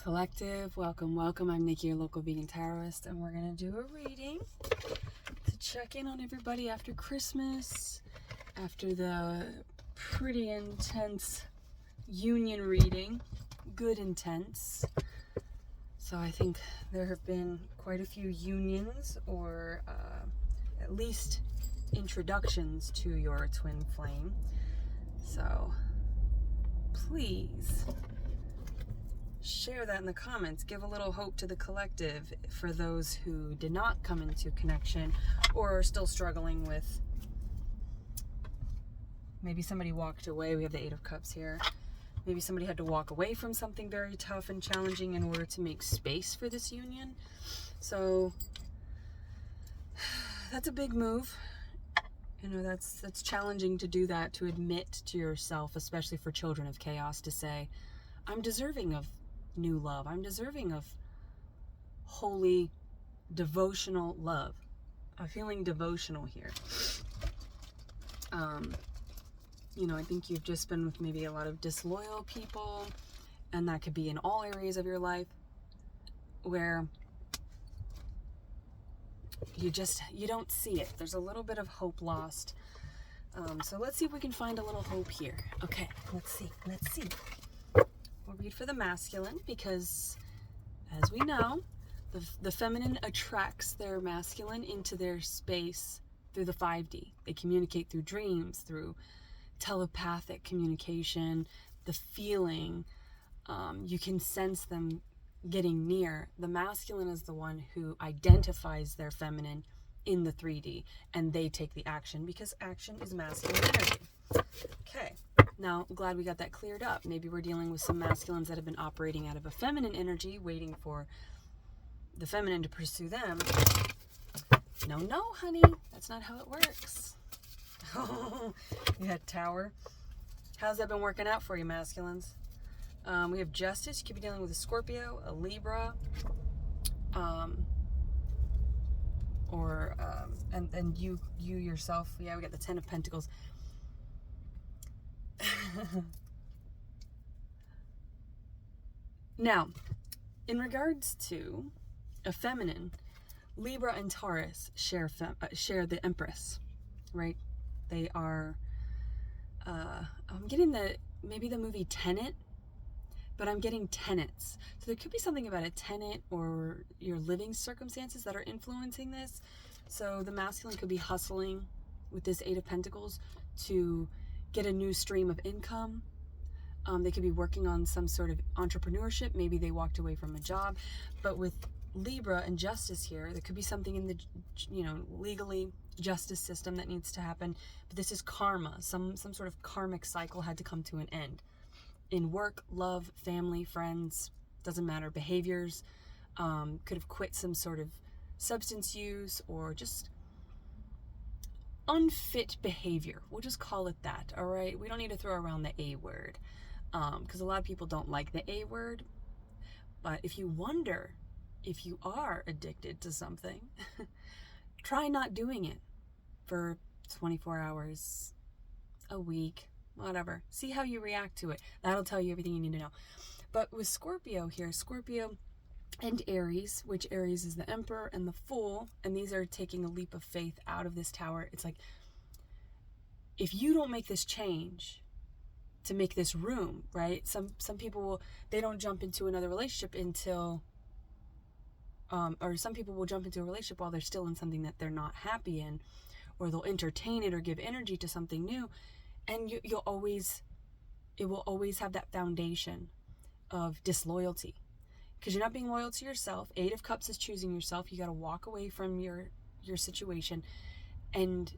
Collective, welcome. I'm Nikki, your local vegan tarotist, and we're going to do a reading to check in on everybody after Christmas, after the pretty intense union reading, good intense. So I think there have been quite a few unions, or at least introductions to your twin flame. So please share that in the comments. Give a little hope to the collective for those who did not come into connection or are still struggling with, maybe somebody walked away. We have the Eight of Cups here. Maybe somebody had to walk away from something very tough and challenging in order to make space for this union. So that's a big move. You know, that's challenging to do that, to admit to yourself, especially for children of chaos, to say, I'm deserving of new love. I'm deserving of holy, devotional love. I'm feeling devotional here. You know, I think you've just been with maybe a lot of disloyal people, and that could be in all areas of your life, where you don't see it. There's a little bit of hope lost. So let's see if we can find a little hope here. Okay, let's see. We'll read for the masculine, because as we know, the feminine attracts their masculine into their space through the 5D. They communicate through dreams, through telepathic communication, the feeling. You can sense them getting near. The masculine is the one who identifies their feminine in the 3D, and they take the action, because action is masculine energy. Okay. Now, I'm glad we got that cleared up. Maybe we're dealing with some masculines that have been operating out of a feminine energy, waiting for the feminine to pursue them. No, honey. That's not how it works. Oh, you had Tower. How's that been working out for you, masculines? We have Justice. You could be dealing with a Scorpio, a Libra, and you yourself. Yeah, we got the Ten of Pentacles. Now, in regards to a feminine, Libra and Taurus share the Empress, right? They are, I'm getting maybe the movie Tenet, but I'm getting tenets. So there could be something about a tenet or your living circumstances that are influencing this. So the masculine could be hustling with this Eight of Pentacles to get a new stream of income. They could be working on some sort of entrepreneurship. Maybe they walked away from a job. But with Libra and Justice here, there could be something in the, legally justice system that needs to happen. But this is karma. Some sort of karmic cycle had to come to an end. In work, love, family, friends, doesn't matter. Behaviors, could have quit some sort of substance use, or just unfit behavior. We'll just call it that, all right? We don't need to throw around the A word, because a lot of people don't like the A word. But if you wonder if you are addicted to something, try not doing it for 24 hours, a week, whatever. See how you react to it. That'll tell you everything you need to know. But with Scorpio here, Scorpio and Aries, which Aries is the Emperor and the Fool, and these are taking a leap of faith out of this Tower. It's like, if you don't make this change to make this room, right? Some people they don't jump into another relationship until, or some people will jump into a relationship while they're still in something that they're not happy in, or they'll entertain it or give energy to something new, and it will always have that foundation of disloyalty. Because you're not being loyal to yourself. Eight of Cups is choosing yourself. You got to walk away from your situation. And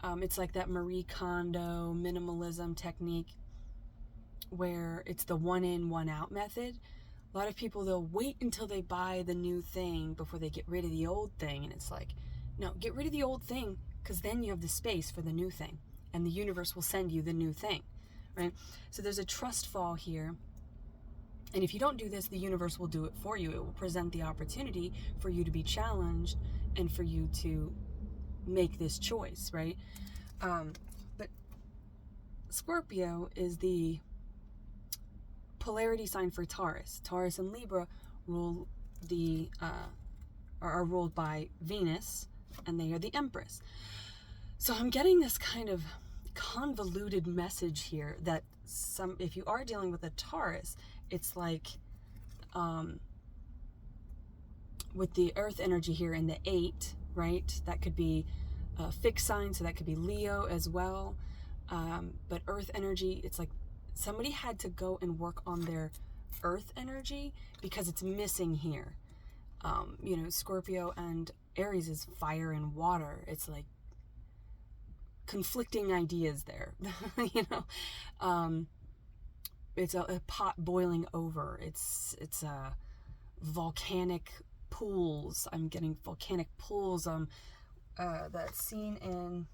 it's like that Marie Kondo minimalism technique, where it's the one in, one out method. A lot of people, they'll wait until they buy the new thing before they get rid of the old thing. And it's like, no, get rid of the old thing, because then you have the space for the new thing. And the universe will send you the new thing, right? So there's a trust fall here. And if you don't do this, the universe will do it for you. It will present the opportunity for you to be challenged and for you to make this choice, right? But Scorpio is the polarity sign for Taurus. Taurus and Libra rule are ruled by Venus, and they are the Empress. So I'm getting this kind of convoluted message here that if you are dealing with a Taurus, it's like with the earth energy here in the 8, right? That could be a fixed sign, so that could be Leo as well. But earth energy, it's like somebody had to go and work on their earth energy because it's missing here. You know, Scorpio and Aries is fire and water. It's like conflicting ideas there. You know, it's a pot boiling over. It's volcanic pools. I'm getting volcanic pools. That's seen in,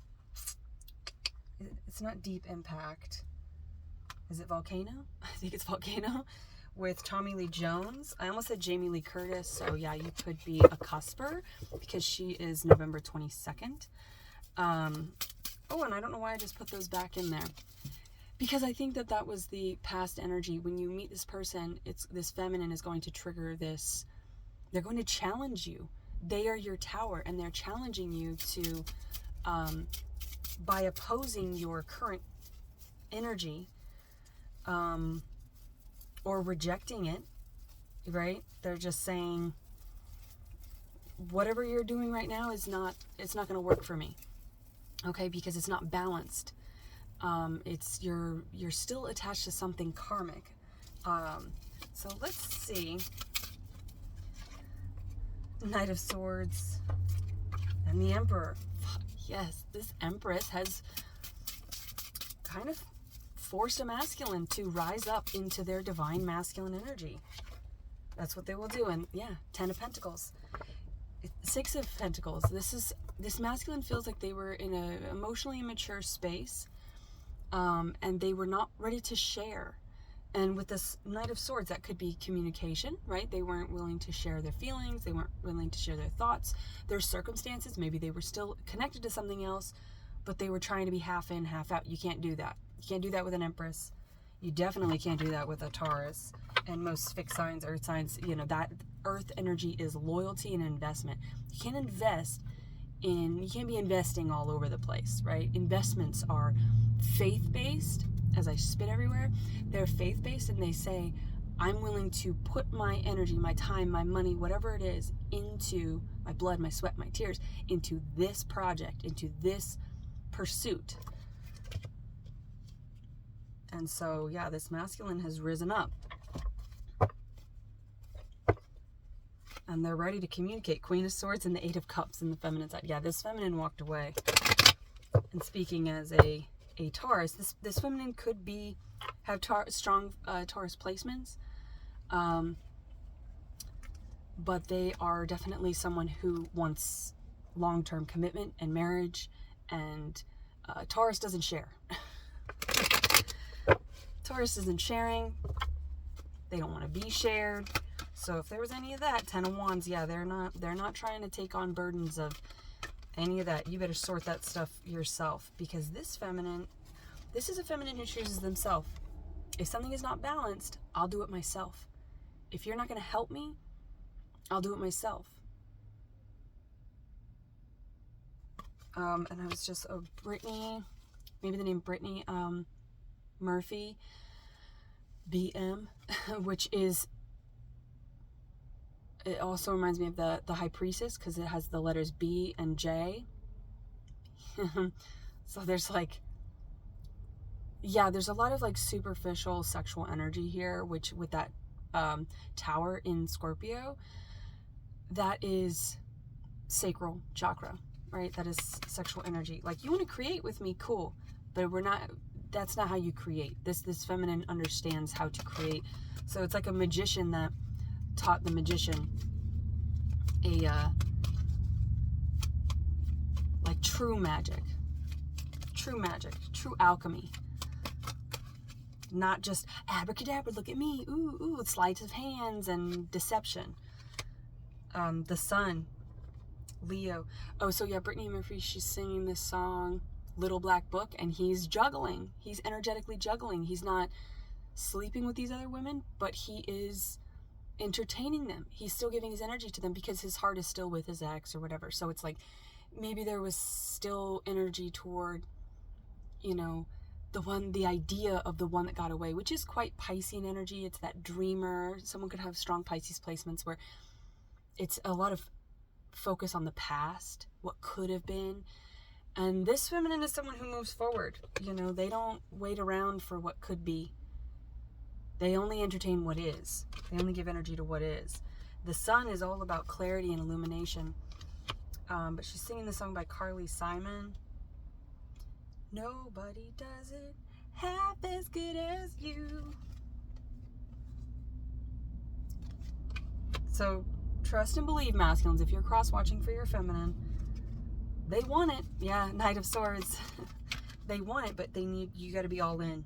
it's not Deep Impact. Is it Volcano? I think it's Volcano with Tommy Lee Jones. I almost said Jamie Lee Curtis, so yeah, you could be a cusper because she is November 22nd. Oh, and I don't know why I just put those back in there. Because I think that was the past energy. When you meet this person, this feminine is going to trigger this. They're going to challenge you. They are your tower, and they're challenging you to, by opposing your current energy, or rejecting it, right? They're just saying, whatever you're doing right now it's not going to work for me, okay? Because it's not balanced. You're still attached to something karmic. So let's see. Knight of Swords and the Emperor. Yes, this Empress has kind of forced a masculine to rise up into their divine masculine energy. That's what they will do. And yeah, 10 of Pentacles. 6 of Pentacles. This masculine feels like they were in an emotionally immature space, and they were not ready to share. And with this Knight of Swords, that could be communication, right? They weren't willing to share their feelings. They weren't willing to share their thoughts, their circumstances. Maybe they were still connected to something else, but they were trying to be half in, half out. You can't do that. You can't do that with an Empress. You definitely can't do that with a Taurus. And most fixed signs, earth signs, you know, that earth energy is loyalty and investment. You can't be investing all over the place, right? Investments are faith-based. As I spit everywhere, they're faith-based, and they say, I'm willing to put my energy, my time, my money, whatever it is, into my blood, my sweat, my tears, into this project, into this pursuit. And so, yeah, this masculine has risen up. And they're ready to communicate. Queen of Swords and the 8 of Cups in the feminine side. Yeah, this feminine walked away. And speaking as a Taurus, this feminine could have strong Taurus placements, but they are definitely someone who wants long-term commitment and marriage, and Taurus doesn't share. Taurus isn't sharing. They don't want to be shared. So if there was any of that, 10 of Wands, yeah, they're not trying to take on burdens of any of that. You better sort that stuff yourself, because this is a feminine who chooses themselves. If something is not balanced, I'll do it myself. If you're not going to help me, I'll do it myself. And I was just, Brittany, maybe the name Brittany Murphy, BM, which is, it also reminds me of the High Priestess, because it has the letters B and J. So there's like, yeah, there's a lot of like superficial sexual energy here, which with that tower in Scorpio, that is sacral chakra, right? That is sexual energy. Like, you want to create with me, cool, but that's not how you create. This feminine understands how to create. So it's like a magician that taught the magician like true magic, true alchemy. Not just abracadabra, look at me, ooh, sleight of hands and deception. The Sun, Leo. Oh, so yeah, Brittany Murphy, she's singing this song, Little Black Book, and he's juggling. He's energetically juggling. He's not sleeping with these other women, but he is entertaining them. He's still giving his energy to them because his heart is still with his ex or whatever. So it's like maybe there was still energy toward, you know, the idea of the one that got away, which is quite Piscean energy. It's that dreamer. Someone could have strong Pisces placements where it's a lot of focus on the past, what could have been. And this feminine is someone who moves forward. You know, they don't wait around for what could be. They only entertain what is. They only give energy to what is. The sun is all about clarity and illumination. But she's singing the song by Carly Simon. Nobody does it half as good as you. So trust and believe, masculines. If you're cross-watching for your feminine, they want it. Yeah, Knight of Swords. They want it, but you got to be all in.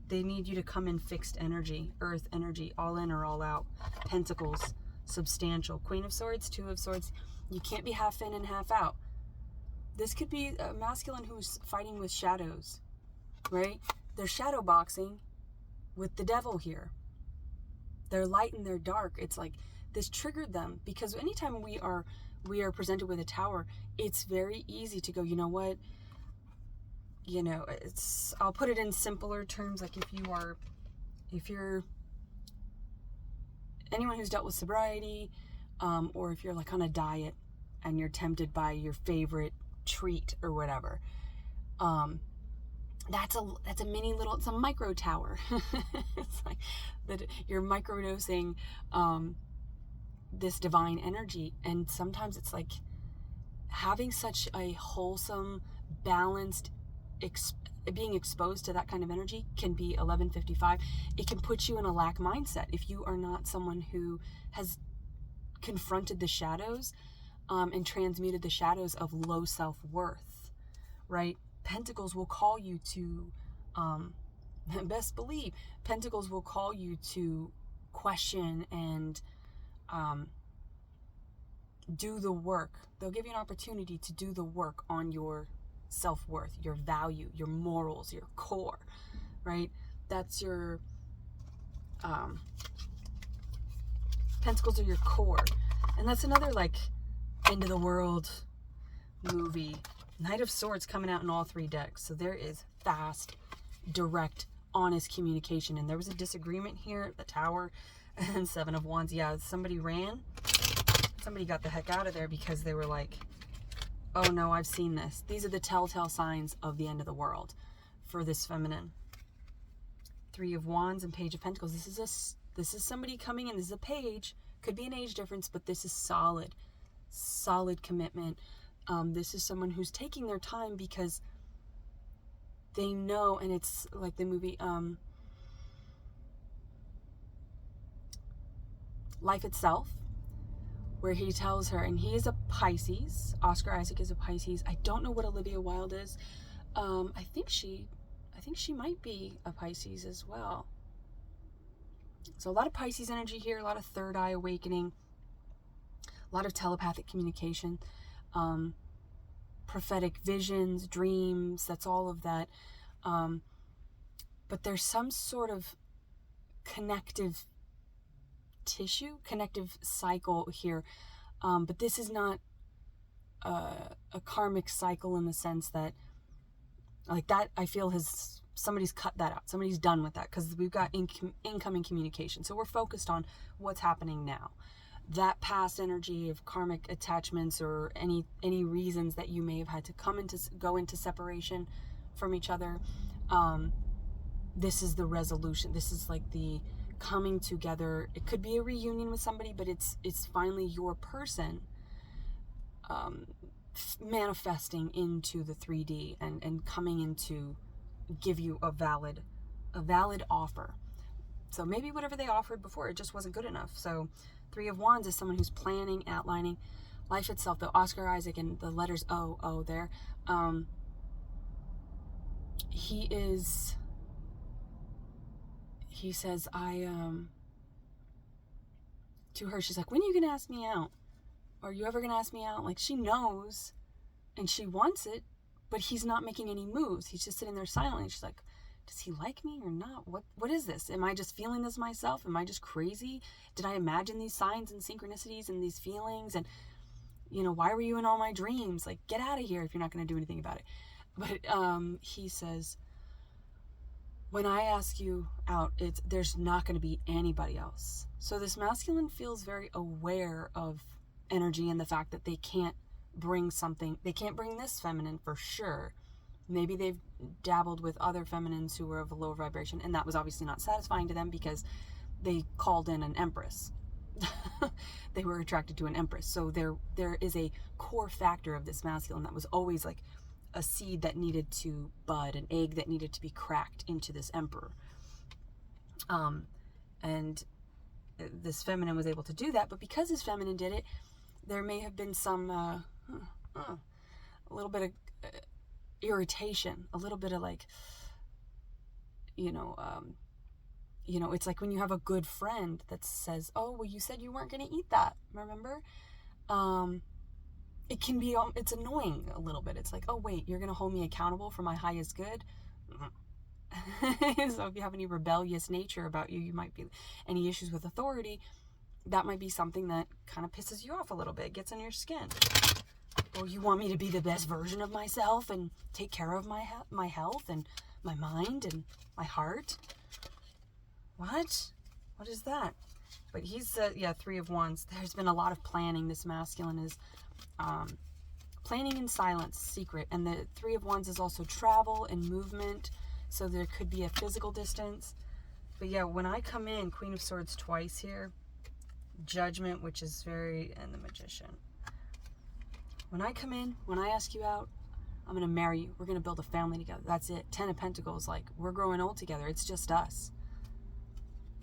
They need you to come in fixed energy, earth energy, all in or all out. Pentacles, substantial. Queen of Swords, Two of Swords. You can't be half in and half out. This could be a masculine who's fighting with shadows, right? They're shadow boxing with the devil here. They're light and they're dark. It's like this triggered them because anytime we are presented with a tower, it's very easy to go, you know what? You know, I'll put it in simpler terms. Like if you're anyone who's dealt with sobriety, or if you're like on a diet and you're tempted by your favorite treat or whatever, that's a mini little, it's a micro tower. It's like that you're microdosing this divine energy, and sometimes it's like having such a wholesome, balanced being exposed to that kind of energy can be 1155. It can put you in a lack mindset if you are not someone who has confronted the shadows and transmuted the shadows of low self-worth, right? Pentacles will call you to, best believe, Pentacles will call you to question and do the work. They'll give you an opportunity to do the work on your self-worth, your value, your morals, your core, right? That's your, Pentacles are your core. And that's another like end of the world movie. Knight of Swords coming out in all three decks. So there is fast, direct, honest communication. And there was a disagreement here at the tower. And Seven of Wands. Yeah, somebody ran. Somebody got the heck out of there because they were like, oh no, I've seen this. These are the telltale signs of the end of the world for this feminine. Three of Wands and Page of Pentacles. This is somebody coming in. This is a page. Could be an age difference, but this is solid commitment. This is someone who's taking their time because they know, and it's like the movie Life Itself, where he tells her, and he is a Pisces. Oscar Isaac is a Pisces. I don't know what Olivia Wilde is. I think she might be a Pisces as well. So a lot of Pisces energy here, a lot of third eye awakening, a lot of telepathic communication, prophetic visions, dreams, that's all of that. But there's some sort of connective tissue, connective cycle here. But this is not a karmic cycle in the sense that, like that, I feel somebody's cut that out. Somebody's done with that because we've got incoming communication. So we're focused on what's happening now. That past energy of karmic attachments or any reasons that you may have had to go into separation from each other. This is the resolution. This is like the coming together. It could be a reunion with somebody, but it's finally your person manifesting into the 3D and coming into give you a valid offer. So maybe whatever they offered before, it just wasn't good enough. So Three of Wands is someone who's planning, outlining. Life Itself, though, Oscar Isaac and the letters O there. He says, to her, she's like, when are you gonna ask me out? Are you ever gonna ask me out? Like, she knows and she wants it, but he's not making any moves. He's just sitting there silently. She's like, does he like me or not? What is this? Am I just feeling this myself? Am I just crazy? Did I imagine these signs and synchronicities and these feelings? And, why were you in all my dreams? Like, get out of here if you're not going to do anything about it. But he says, when I ask you out, there's not going to be anybody else. So this masculine feels very aware of energy and the fact that they can't bring this feminine for sure. Maybe they've dabbled with other feminines who were of a lower vibration, and that was obviously not satisfying to them because they called in an empress. They were attracted to an empress. So there is a core factor of this masculine that was always like a seed that needed to bud, an egg that needed to be cracked into this emperor. And this feminine was able to do that, but because this feminine did it, there may have been some, a little bit of irritation, a little bit of like, it's like when you have a good friend that says, oh, well, you said you weren't going to eat that, remember? It can be, it's annoying a little bit. It's like, oh, wait, you're going to hold me accountable for my highest good? So if you have any rebellious nature about you, you might be, any issues with authority, that might be something that kind of pisses you off a little bit, gets in your skin. Or you want me to be the best version of myself and take care of my health and my mind and my heart? What is that? But he's, Three of Wands. There's been a lot of planning. This masculine is planning in silence, secret. And the Three of Wands is also travel and movement. So there could be a physical distance. But yeah, when I come in, Queen of Swords twice here. Judgment, which is and the Magician. When I come in, when I ask you out, I'm going to marry you. We're going to build a family together. That's it. 10 of Pentacles, like, we're growing old together. It's just us.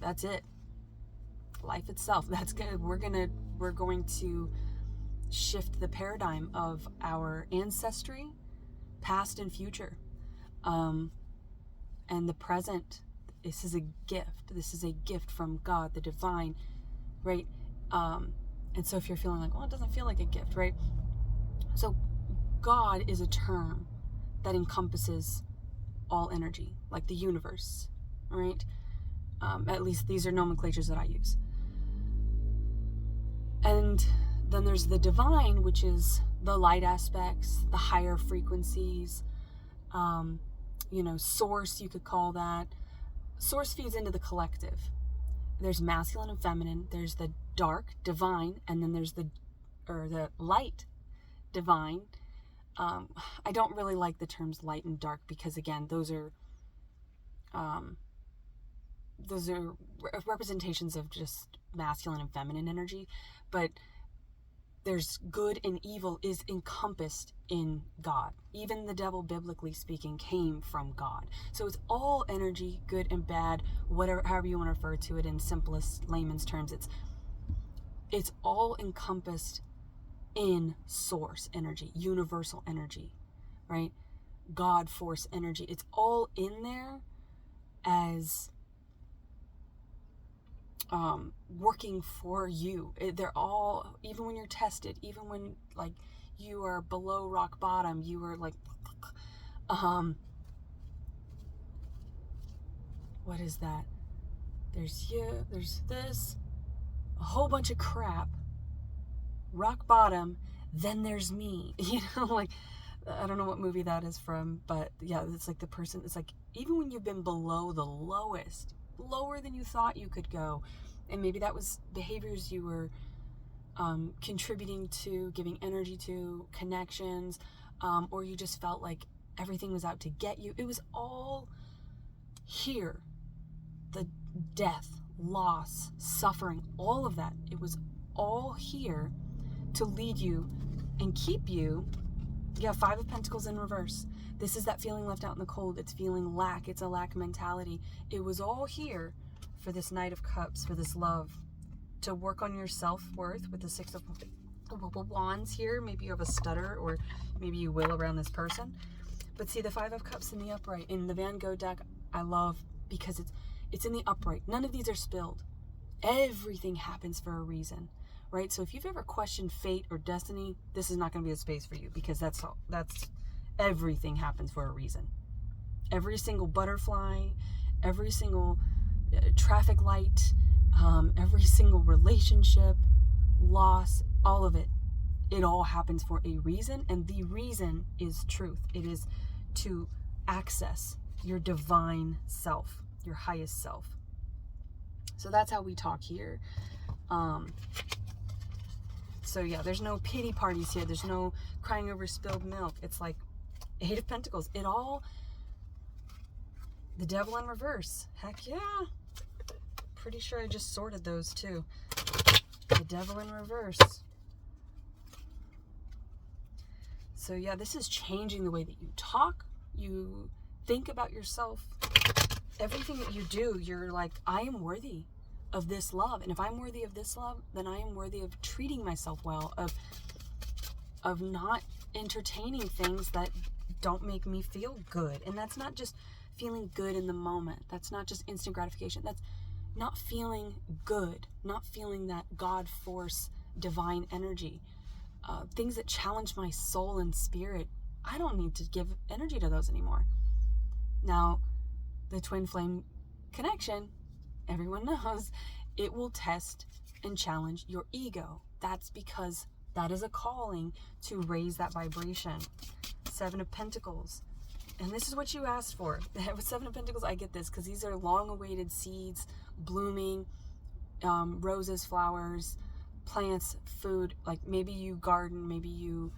That's it. Life itself. That's good. We're going to shift the paradigm of our ancestry, past and future. And the present. This is a gift. This is a gift from God, the divine, right? And so if you're feeling like, well, it doesn't feel like a gift, right? So God is a term that encompasses all energy, like the universe, right? At least these are nomenclatures that I use. And then there's the divine, which is the light aspects, the higher frequencies, source, you could call that. Source feeds into the collective. There's masculine and feminine. There's the dark, divine, and then there's the light, divine. I don't really like the terms light and dark because, again, those are representations of just masculine and feminine energy. But there's good and evil is encompassed in God. Even the devil, biblically speaking, came from God. So it's all energy, good and bad, whatever, however you want to refer to it in simplest layman's terms. It's all encompassed in source energy, universal energy, right? God force energy. It's all in there as working for you. They're all, even when you're tested, even when like you are below rock bottom, you are like, what is that? There's you, there's this, a whole bunch of crap, rock bottom, then there's me, like, I don't know what movie that is from, but yeah, it's like the person, it's like, even when you've been below the lowest, lower than you thought you could go, and maybe that was behaviors you were contributing to, giving energy to, connections, or you just felt like everything was out to get you. It was all here. The death, loss, suffering, all of that, it was all here to lead you and keep you. Yeah, Five of Pentacles in reverse. This is that feeling left out in the cold. It's feeling lack. It's a lack mentality. It was all here for this Knight of Cups, for this love, to work on your self-worth with the Six of Wands here. Maybe you have a stutter, or maybe you will around this person. But see, the Five of Cups in the upright. In the Van Gogh deck, I love because it's in the upright. None of these are spilled. Everything happens for a reason, right? So if you've ever questioned fate or destiny, this is not going to be a space for you, because that's everything happens for a reason. every single butterfly, every single traffic light, every single relationship, loss, all of it. It all happens for a reason, and the reason is truth. It is to access your divine self, your highest self. So that's how we talk here. So yeah, there's no pity parties here. There's no crying over spilled milk. It's like Eight of Pentacles. It all, the Devil in reverse. Heck yeah. Pretty sure I just sorted those too. The Devil in reverse. So yeah, this is changing the way that you talk, you think about yourself. Everything that you do, you're like, I am worthy of this love. And if I'm worthy of this love, then I am worthy of treating myself well, of not entertaining things that don't make me feel good. And that's not just feeling good in the moment. That's not just instant gratification. That's not feeling good, not feeling that God force, divine energy. Things that challenge my soul and spirit, I don't need to give energy to those anymore. Now, the twin flame connection, everyone knows, it will test and challenge your ego. That's because that is a calling to raise that vibration. Seven of Pentacles. And this is what you asked for. With Seven of Pentacles, I get this because these are long-awaited seeds, blooming, roses, flowers, plants, food. Like maybe you garden, maybe you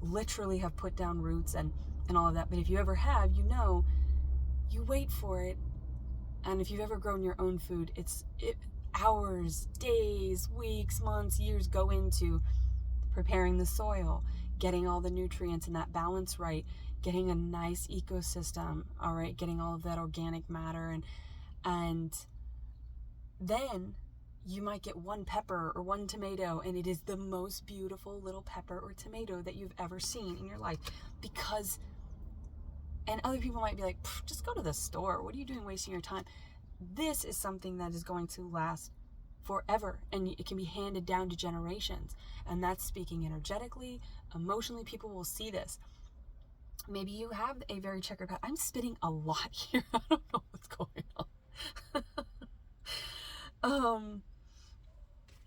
literally have put down roots and all of that. But if you ever have, you know, you wait for it. And if you've ever grown your own food, hours, days, weeks, months, years go into preparing the soil, getting all the nutrients and that balance right, getting a nice ecosystem, all right, getting all of that organic matter, and then you might get one pepper or one tomato, and it is the most beautiful little pepper or tomato that you've ever seen in your life. Because, and other people might be like, just go to the store. What are you doing wasting your time? This is something that is going to last forever, and it can be handed down to generations. And that's speaking energetically, emotionally. People will see this. Maybe you have a very checkered path. I'm spitting a lot here. I don't know what's going on.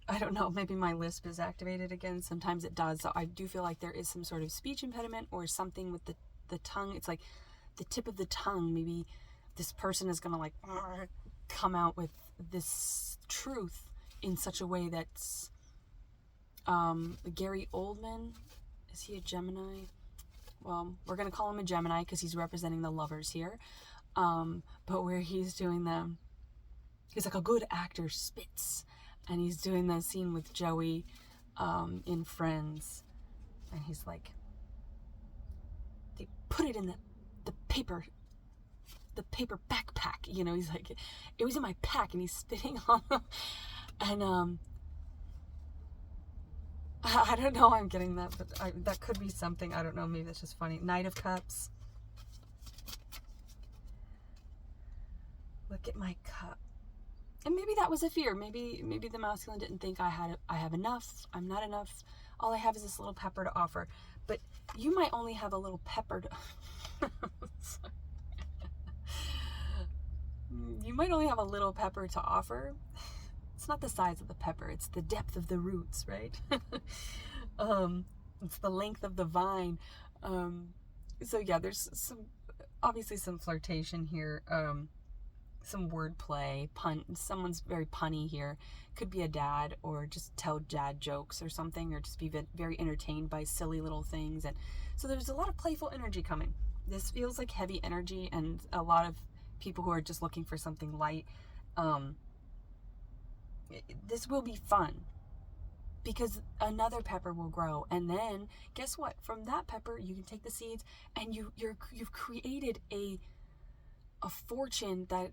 I don't know, maybe my lisp is activated again. Sometimes it does. So I do feel like there is some sort of speech impediment or something with the tongue. It's like the tip of the tongue. Maybe this person is going to like come out with this truth in such a way that's Gary Oldman. Is he a Gemini? Well, we're going to call him a Gemini because he's representing the lovers here. But where he's doing he's like a good actor spits. And he's doing the scene with Joey in Friends. And he's like, they put it in the paper backpack. You know, he's like, it was in my pack, and he's spitting on them. And I don't know, I'm getting that, but that could be something. I don't know, maybe that's just funny. Knight of Cups. Look at my cup. And maybe that was a fear. Maybe the masculine didn't think I have enough. I'm not enough. All I have is this little pepper to offer. But you might only have a little pepper to you might only have a little pepper to offer. It's not the size of the pepper, it's the depth of the roots, right? It's the length of the vine. So yeah, there's obviously some flirtation here. Some wordplay, someone's very punny here. Could be a dad, or just tell dad jokes or something, or just be very entertained by silly little things. And so there's a lot of playful energy coming. This feels like heavy energy, and a lot of people who are just looking for something light. This will be fun because another pepper will grow, and then guess what? From that pepper, you can take the seeds, and you've created a fortune that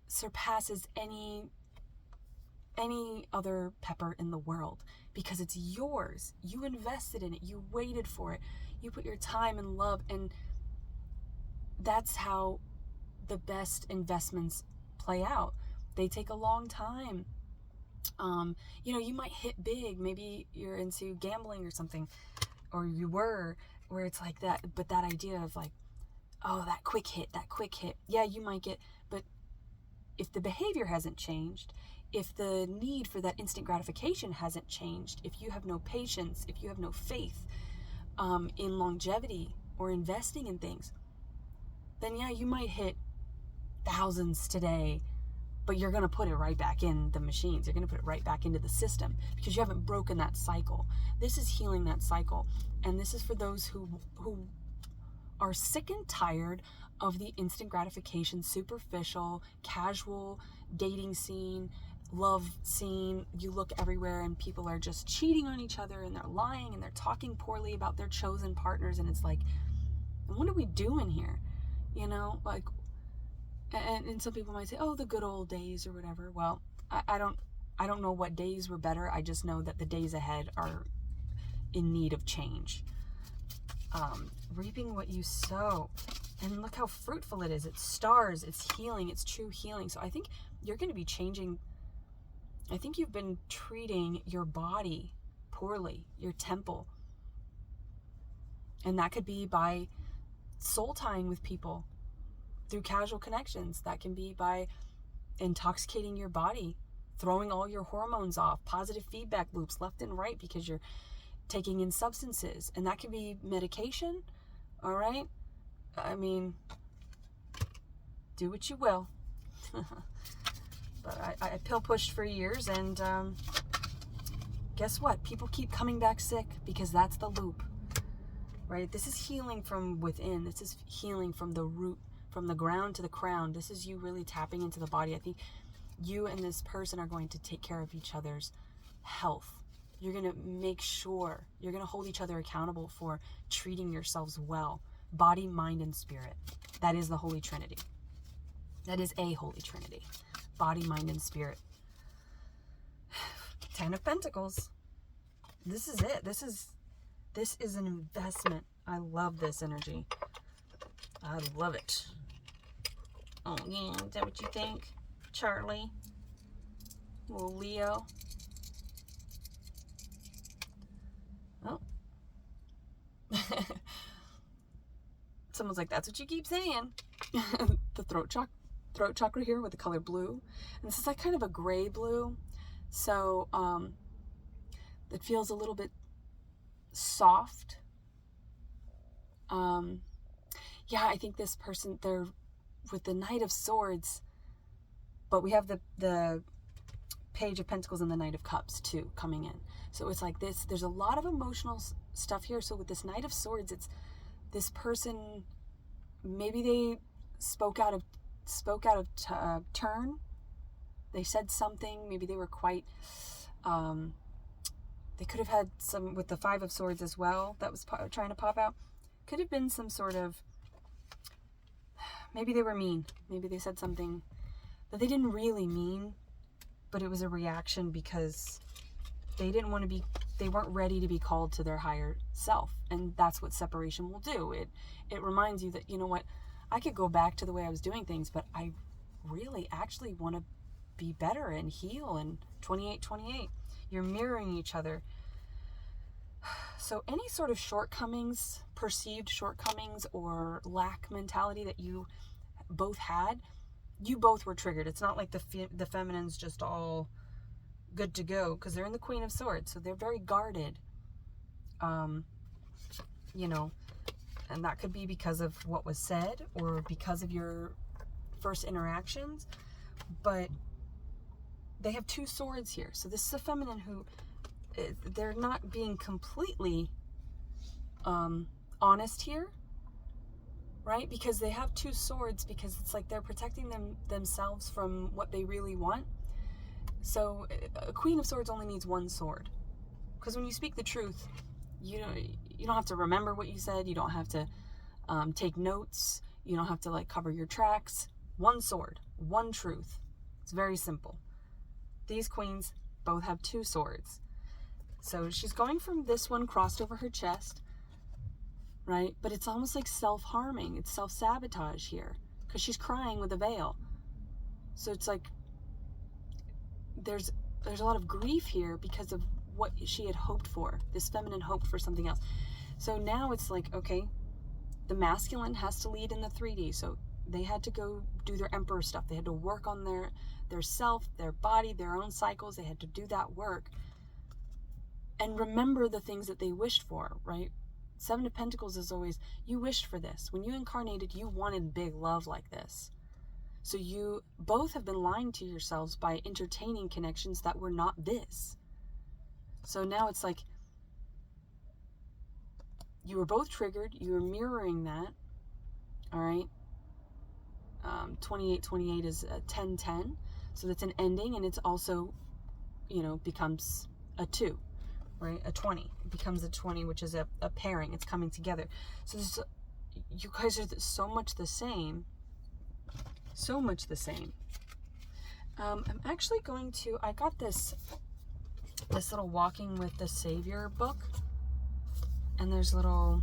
surpasses any other pepper in the world, because it's yours. You invested in it. You waited for it. You put your time and love, and that's how the best investments play out. They take a long time. You know, you might hit big. Maybe you're into gambling or something, or you were, where it's like that. But that idea of like, oh, that quick hit. Yeah, you might get, but if the behavior hasn't changed, if the need for that instant gratification hasn't changed, if you have no patience, if you have no faith in longevity or investing in things, then yeah, you might hit thousands today, but you're going to put it right back in the machines. You're going to put it right back into the system because you haven't broken that cycle. This is healing that cycle. And this is for those who are sick and tired of the instant gratification, superficial, casual dating scene, love scene. You look everywhere and people are just cheating on each other and they're lying and they're talking poorly about their chosen partners. And it's like, what are we doing here? You know, like, and some people might say, oh, the good old days or whatever. Well, I don't know what days were better. I just know that the days ahead are in need of change. Reaping what you sow. And look how fruitful it is. It's stars, it's healing, it's true healing. So I think you're going to be changing. I think you've been treating your body poorly, your temple. And that could be by soul tying with people through casual connections. That can be by intoxicating your body, throwing all your hormones off, positive feedback loops left and right because you're taking in substances. And that can be medication, all right? I mean, do what you will. But I pill pushed for years, and guess what? People keep coming back sick because that's the loop, right? This is healing from within. This is healing from the root, from the ground to the crown. This is you really tapping into the body. I think you and this person are going to take care of each other's health. You're going to make sure, you're going to hold each other accountable for treating yourselves well. Body, mind, and spirit. That is the Holy Trinity. That is a Holy Trinity. Body, mind, and spirit. 10 of Pentacles. This is it. This is an investment. I love this energy. I love it. Oh yeah, is that what you think, Charlie? Little Leo. Oh. Someone's like, that's what you keep saying. The throat chakra here with the color blue. And this is like kind of a gray blue. So it feels a little bit soft. Yeah, I think this person, they're with the Knight of Swords, but we have the Page of Pentacles and the Knight of Cups too coming in. So it's like this, there's a lot of emotional stuff here. So with this Knight of Swords, it's this person, maybe they spoke out of turn. They said something, maybe they were quite, they could have had some, with the Five of Swords as well, that was trying to pop out. Could have been some sort of, maybe they were mean. Maybe they said something that they didn't really mean, but it was a reaction because they didn't want to be, they weren't ready to be called to their higher self. And that's what separation will do. It reminds you that, you know what, I could go back to the way I was doing things, but I really actually want to be better and heal. And 2828, you're mirroring each other. So any sort of shortcomings, perceived shortcomings or lack mentality that you both had, you both were triggered. It's not like the feminine's just all good to go, because they're in the Queen of Swords, so they're very guarded. You know, and that could be because of what was said or because of your first interactions, but they have two swords here. So this is a feminine who, they're not being completely honest here, right? Because they have two swords, because it's like they're protecting themselves from what they really want. So a Queen of Swords only needs one sword, because when you speak the truth, you don't have to remember what you said. You don't have to take notes. You don't have to like cover your tracks. One sword, one truth. It's very simple. These queens both have two swords. So she's going from this one crossed over her chest, right? But it's almost like self-harming. It's self-sabotage here, because she's crying with a veil. So it's like there's a lot of grief here because of what she had hoped for. This feminine hoped for something else. So now it's like, okay, the masculine has to lead in the 3D. So they had to go do their emperor stuff. They had to work on their self, their body, their own cycles. They had to do that work and remember the things that they wished for, right? Seven of Pentacles is always, you wished for this. When you incarnated, you wanted big love like this. So you both have been lying to yourselves by entertaining connections that were not this. So now it's like, you were both triggered. You were mirroring that. All right. 2828 is 1010. So that's an ending, and it's also, becomes a 2, right? A 20. It becomes a 20, which is a pairing. It's coming together. So you guys are so much the same. So much the same. I'm actually going to, I got this little Walking with the Savior book. And there's little,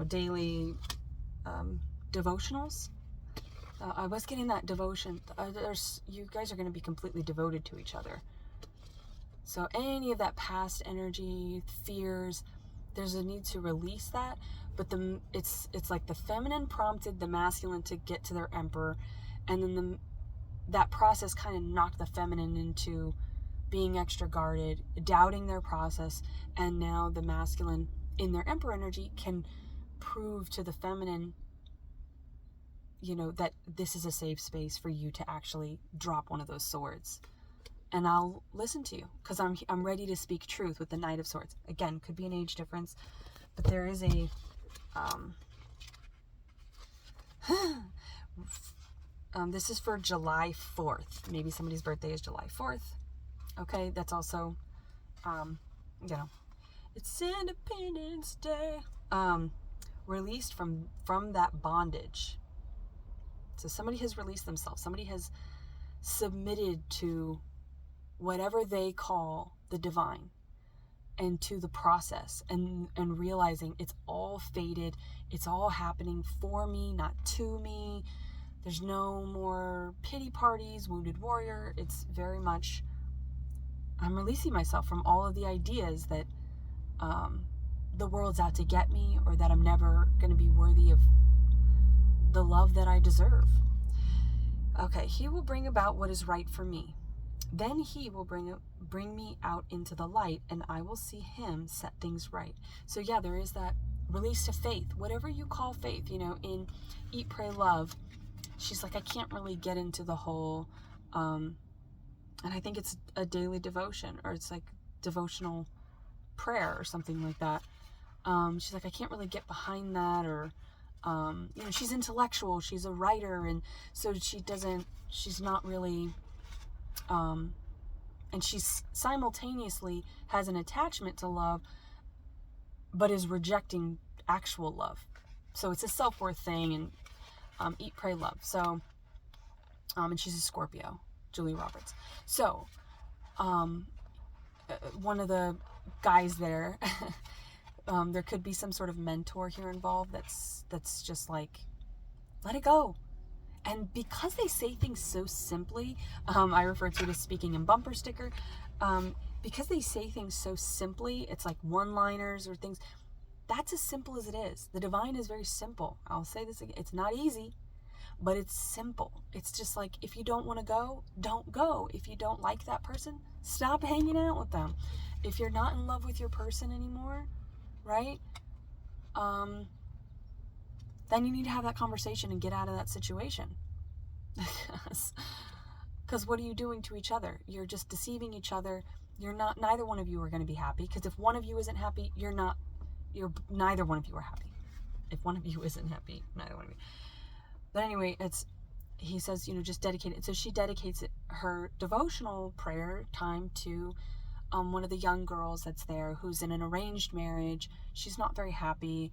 daily devotionals. I was getting that devotion. You guys are going to be completely devoted to each other. So any of that past energy, fears, there's a need to release that. But it's like the feminine prompted the masculine to get to their emperor, and then that process kind of knocked the feminine into being extra guarded, doubting their process, and now the masculine in their emperor energy can prove to the feminine, that this is a safe space for you to actually drop one of those swords. And I'll listen to you, because I'm ready to speak truth with the Knight of Swords. Again, could be an age difference, but there is a this is for July 4th. Maybe somebody's birthday is July 4th. Okay, that's also, it's Independence Day. Released from that bondage. So somebody has released themselves. Somebody has submitted to whatever they call the divine, and to the process, and realizing it's all fated. It's all happening for me, not to me. There's no more pity parties, wounded warrior. It's very much, I'm releasing myself from all of the ideas that the world's out to get me, or that I'm never going to be worthy of the love that I deserve. Okay, he will bring about what is right for me. Then he will bring me out into the light, and I will see him set things right. So yeah, there is that release to faith, whatever you call faith. In Eat, Pray, Love, she's like, I can't really get into the whole, and I think it's a daily devotion, or it's like devotional prayer or something like that. She's like, I can't really get behind that, or, she's intellectual, she's a writer, and so she's not really, and she's simultaneously has an attachment to love, but is rejecting actual love. So it's a self-worth thing, and Eat, Pray, Love. So, and she's a Scorpio, Julia Roberts. So, one of the guys there, there could be some sort of mentor here involved that's just like, let it go. And because they say things so simply, I refer to it as speaking in bumper sticker, because they say things so simply, it's like one-liners or things, that's as simple as it is. The divine is very simple. I'll say this again, it's not easy, but it's simple. It's just like, if you don't want to go, don't go. If you don't like that person, stop hanging out with them. If you're not in love with your person anymore, right? Then you need to have that conversation and get out of that situation. Because what are you doing to each other? You're just deceiving each other. Neither one of you are going to be happy. Because if one of you isn't happy, neither one of you are happy. If one of you isn't happy, neither one of you. But anyway, he says, just dedicate it. So she dedicates her devotional prayer time to one of the young girls that's there, who's in an arranged marriage. She's not very happy.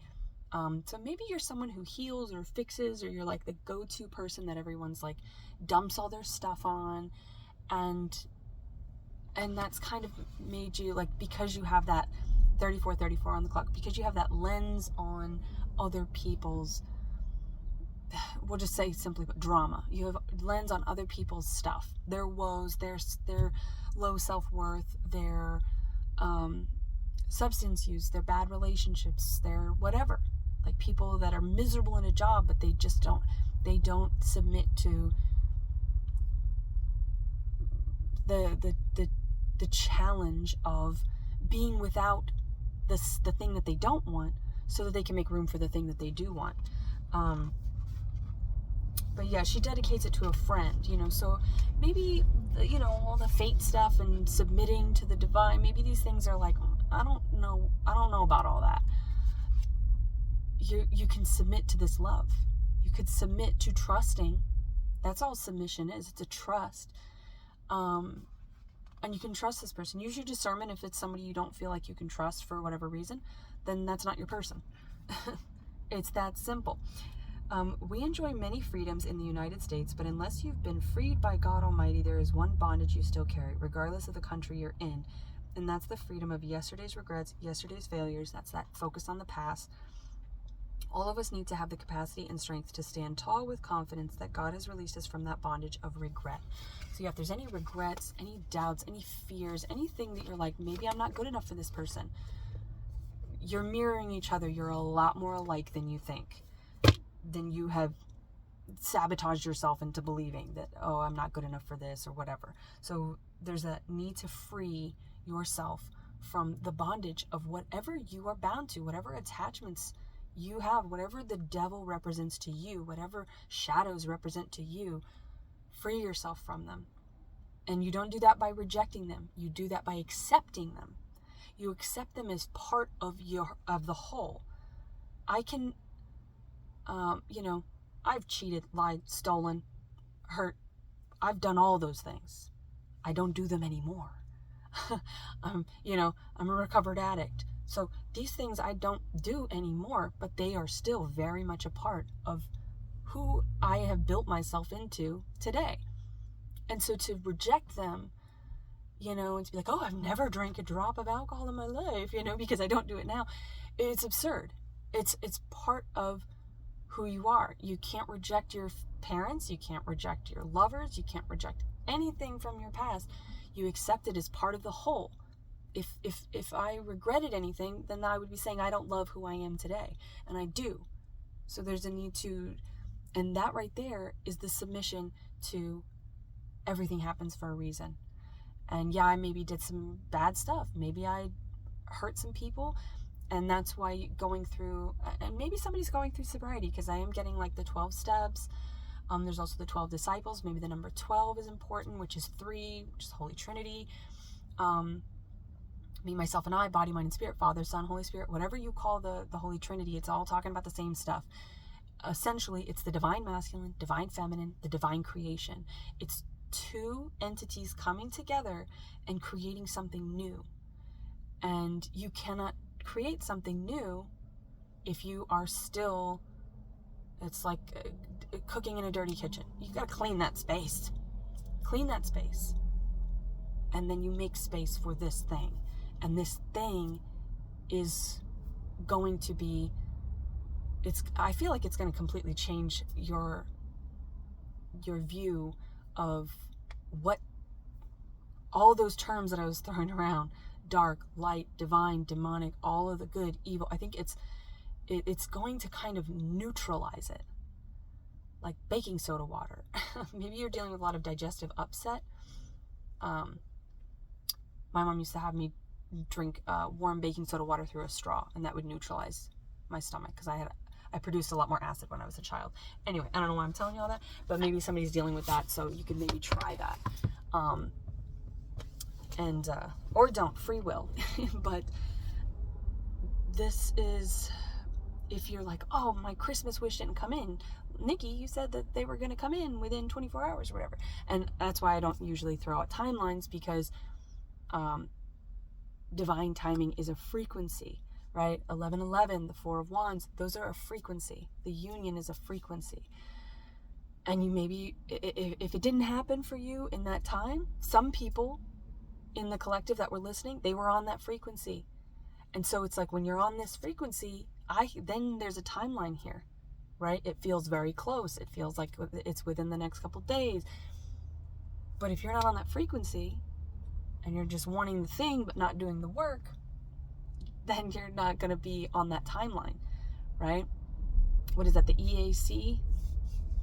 So maybe you're someone who heals or fixes, or you're like the go-to person that everyone's like dumps all their stuff on, and that's kind of made you like, because you have that 34 on the clock, because you have that lens on other people's, we'll just say simply, but drama. You have lens on other people's stuff, their woes, their low self-worth, their substance use, their bad relationships, their whatever. Like people that are miserable in a job, but they don't submit to the challenge of being without the thing that they don't want, so that they can make room for the thing that they do want. But yeah, she dedicates it to a friend, so maybe, all the fate stuff and submitting to the divine, maybe these things are like, I don't know about all that. You can submit to this love. You could submit to trusting. That's all submission is. It's a trust. And you can trust this person. Use your discernment. If it's somebody you don't feel like you can trust for whatever reason, then that's not your person. It's that simple. We enjoy many freedoms in the United States, but unless you've been freed by God Almighty, there is one bondage you still carry, regardless of the country you're in. And that's the freedom of yesterday's regrets, yesterday's failures. That's that focus on the past. All of us need to have the capacity and strength to stand tall with confidence that God has released us from that bondage of regret. So yeah, if there's any regrets, any doubts, any fears, anything that you're like, maybe I'm not good enough for this person, you're mirroring each other. You're a lot more alike than you think. Then you have sabotaged yourself into believing that, oh, I'm not good enough for this or whatever. So there's a need to free yourself from the bondage of whatever you are bound to, whatever attachments you have, whatever the devil represents to you, whatever shadows represent to you. Free yourself from them. And you don't do that by rejecting them. You do that by accepting them. You accept them as part of the whole. I can I've cheated, lied, stolen, hurt. I've done all those things. I don't do them anymore. I'm a recovered addict. So these things I don't do anymore, but they are still very much a part of who I have built myself into today. And so to reject them, and to be like, oh, I've never drank a drop of alcohol in my life, because I don't do it now. It's absurd. It's part of who you are. You can't reject your parents. You can't reject your lovers. You can't reject anything from your past. You accept it as part of the whole. If I regretted anything, then I would be saying I don't love who I am today. And I do. So there's a need to, and that right there is the submission to everything happens for a reason. And yeah, I maybe did some bad stuff. Maybe I hurt some people. And that's why going through, and maybe somebody's going through sobriety, because I am getting like the 12 steps. There's also the 12 disciples. Maybe the number 12 is important, which is 3, which is Holy Trinity. Me, myself, and I, body, mind, and spirit, Father, Son, Holy Spirit, whatever you call the Holy Trinity, it's all talking about the same stuff. Essentially, it's the divine masculine, divine feminine, the divine creation. It's 2 entities coming together and creating something new. And you cannot create something new if you are still, it's like cooking in a dirty kitchen. You got to clean that space. And then you make space for this thing. And this thing is going to be, I feel like it's going to completely change your view of what all those terms that I was throwing around, dark, light, divine, demonic, all of the good, evil. I think it's going to kind of neutralize it, like baking soda water. Maybe you're dealing with a lot of digestive upset. My mom used to have me drink warm baking soda water through a straw, and that would neutralize my stomach, because I produced a lot more acid when I was a child. Anyway, I don't know why I'm telling you all that, but maybe somebody's dealing with that, so you could maybe try that. Or don't, free will. But this is, if you're like, oh, my Christmas wish didn't come in. Nikki, you said that they were going to come in within 24 hours or whatever. And that's why I don't usually throw out timelines, because divine timing is a frequency, right? 1111, the 4 of Wands, those are a frequency. The union is a frequency. And you maybe, if it didn't happen for you in that time, some people in the collective that were listening, they were on that frequency. And so it's like, when you're on this frequency, then there's a timeline here, right? It feels very close. It feels like it's within the next couple days. But if you're not on that frequency, and you're just wanting the thing but not doing the work, then you're not going to be on that timeline, right? What is that, the EAC,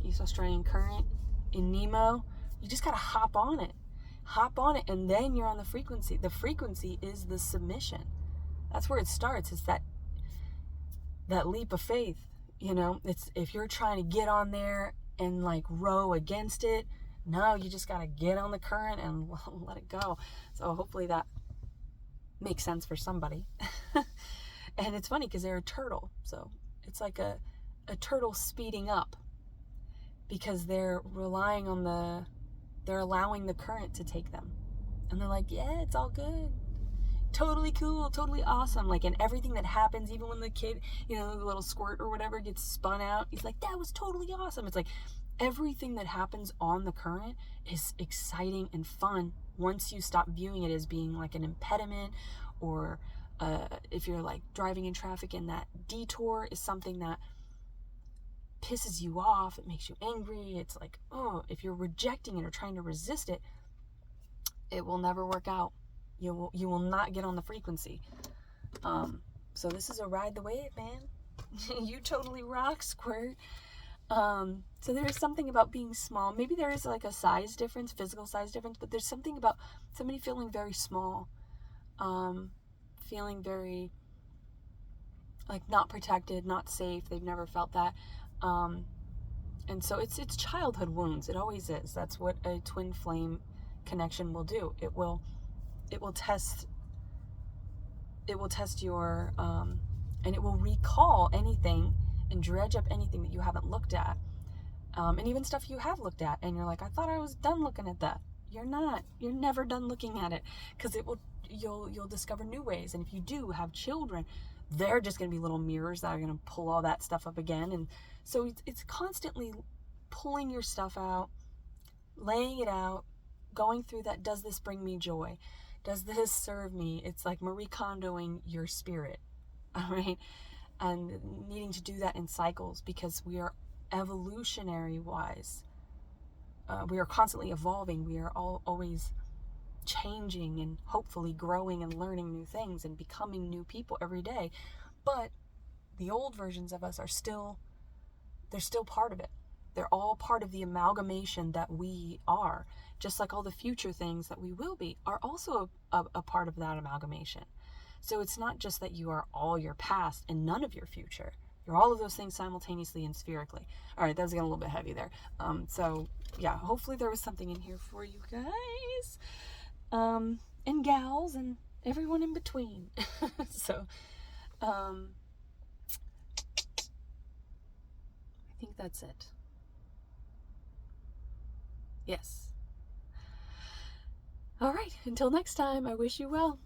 East Australian Current in Nemo? You just got to hop on it, and then you're on the frequency. The frequency is the submission. That's where it starts. It's that leap of faith. It's, if you're trying to get on there and like row against it, no, you just got to get on the current and let it go. So hopefully that makes sense for somebody. And it's funny because they're a turtle, so it's like a turtle speeding up, because they're relying on they're allowing the current to take them, and they're like, yeah, it's all good, totally cool, totally awesome. Like, and everything that happens, even when the kid, the little squirt or whatever gets spun out, he's like, that was totally awesome. It's like everything that happens on the current is exciting and fun once you stop viewing it as being like an impediment, or if you're like driving in traffic and that detour is something that pisses you off, it makes you angry. It's like, oh, if you're rejecting it or trying to resist it, it will never work out. You will not get on the frequency. So this is a ride the wave, man. You totally rock, Squirt. So there is something about being small. Maybe there is like a size difference, physical size difference, but there's something about somebody feeling very small, feeling very like not protected, not safe. They've never felt that. And so it's childhood wounds. It always is. That's what a twin flame connection will do. It will test your, and it will recall anything and dredge up anything that you haven't looked at. And even stuff you have looked at and you're like, I thought I was done looking at that. You're not. You're never done looking at it, because you'll discover new ways. And if you do have children, they're just going to be little mirrors that are going to pull all that stuff up again. And so it's constantly pulling your stuff out, laying it out, going through that. Does this bring me joy? Does this serve me? It's like Marie Kondoing your spirit, all right? And needing to do that in cycles, because we are evolutionary wise. We are constantly evolving. We are always changing and hopefully growing and learning new things and becoming new people every day. But the old versions of us they're still part of it. They're all part of the amalgamation that we are. Just like all the future things that we will be are also a part of that amalgamation. So it's not just that you are all your past and none of your future. You're all of those things simultaneously and spherically. All right, that was getting a little bit heavy there. So yeah, hopefully there was something in here for you guys, and gals, and everyone in between. So, I think that's it. Yes. All right, until next time, I wish you well.